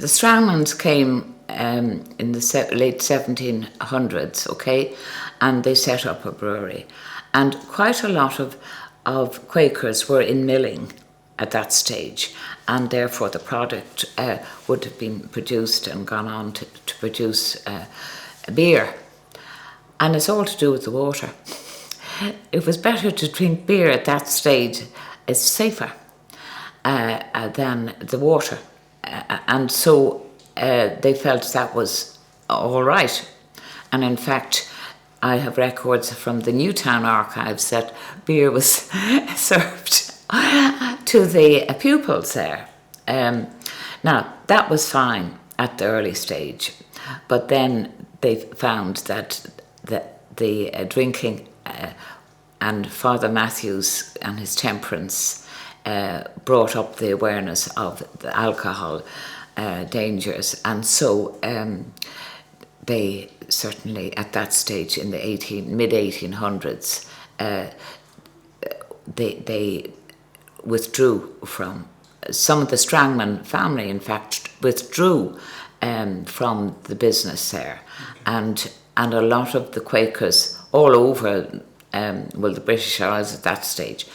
the Strangmans came in the late 1700s, okay, and they set up a brewery. And quite a lot of Quakers were in milling at that stage, and therefore the product would have been produced and gone on to produce beer. And it's all to do with the water. It was better to drink beer at that stage. It's safer than the water. And so they felt that was all right. And in fact, I have records from the Newtown archives that beer was served to the pupils there. Now, that was fine at the early stage, but then they found that the drinking and Father Matthews and his temperance brought up the awareness of the alcohol dangers, and so they certainly at that stage in the mid-1800s they withdrew from, some of the Strangman family in fact withdrew from the business there, and a lot of the Quakers all over the British Isles at that stage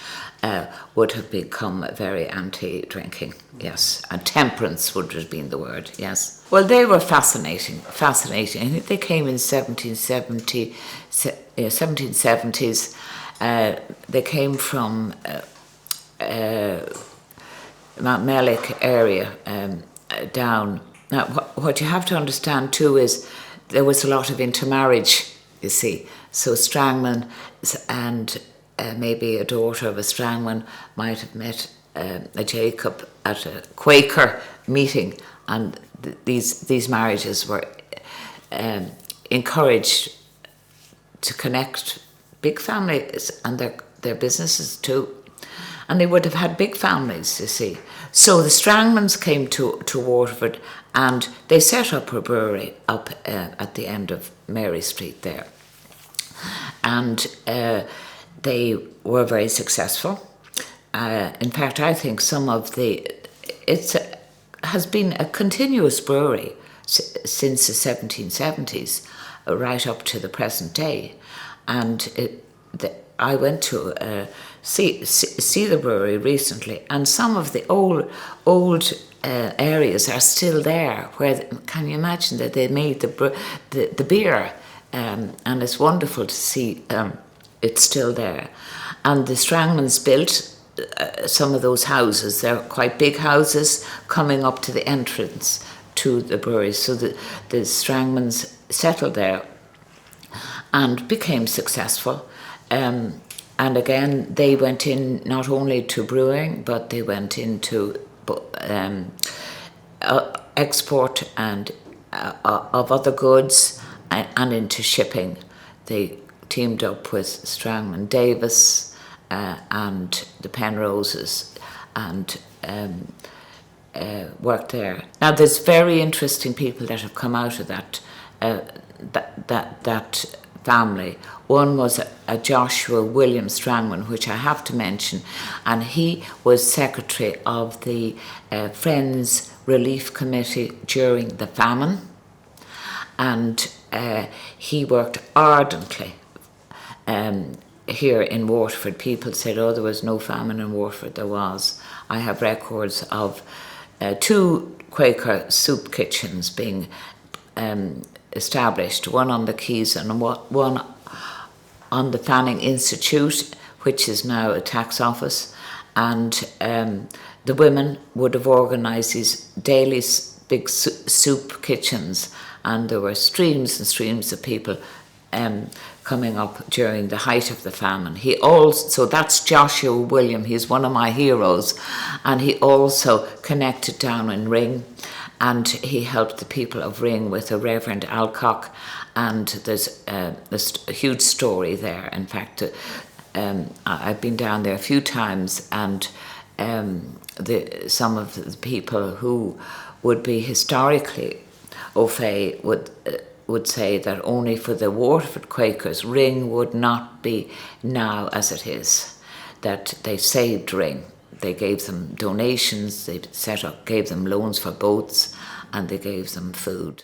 would have become very anti-drinking, yes, and temperance would have been the word, yes. Well, they were fascinating. I think they came in 1770s. They came from Mount Mellick area down. Now, what you have to understand too is there was a lot of intermarriage, you see. So Strangman and maybe a daughter of a Strangman might have met a Jacob at a Quaker meeting, and these marriages were encouraged to connect big families and their businesses too. And they would have had big families, you see. So the Strangmans came to Waterford, and they set up a brewery up at the end of Mary Street there. And they were very successful. In fact, I think it has been a continuous brewery since the 1770s, right up to the present day. And I went to see the brewery recently, and some of the old areas are still there. Where can you imagine that they made the beer, and it's wonderful to see it's still there. And the Strangmans built some of those houses. They're quite big houses coming up to the entrance to the brewery. So the Strangmans settled there and became successful. And again, they went in not only to brewing, but they went into export and of other goods and into shipping. They teamed up with Strangman Davis and the Penroses and worked there. Now, there's very interesting people that have come out of that family. One was a Joshua William Strangman, which I have to mention, and he was secretary of the Friends Relief Committee during the famine, and he worked ardently here in Waterford. People said, oh, there was no famine in Waterford. There was. I have records of 2 Quaker soup kitchens being established, one on the Quays and one on the Famine Institute, which is now a tax office. And the women would have organised these daily big soup kitchens, and there were streams and streams of people coming up during the height of the famine. So that's Joshua William, he's one of my heroes, and he also connected down in Ring, and he helped the people of Ring with a Reverend Alcock, and there's a huge story there. In fact, I've been down there a few times, and some of the people who would be historically au fait would say that only for the Waterford Quakers, Ring would not be now as it is, that they saved Ring. They gave them donations, gave them loans for boats, and they gave them food.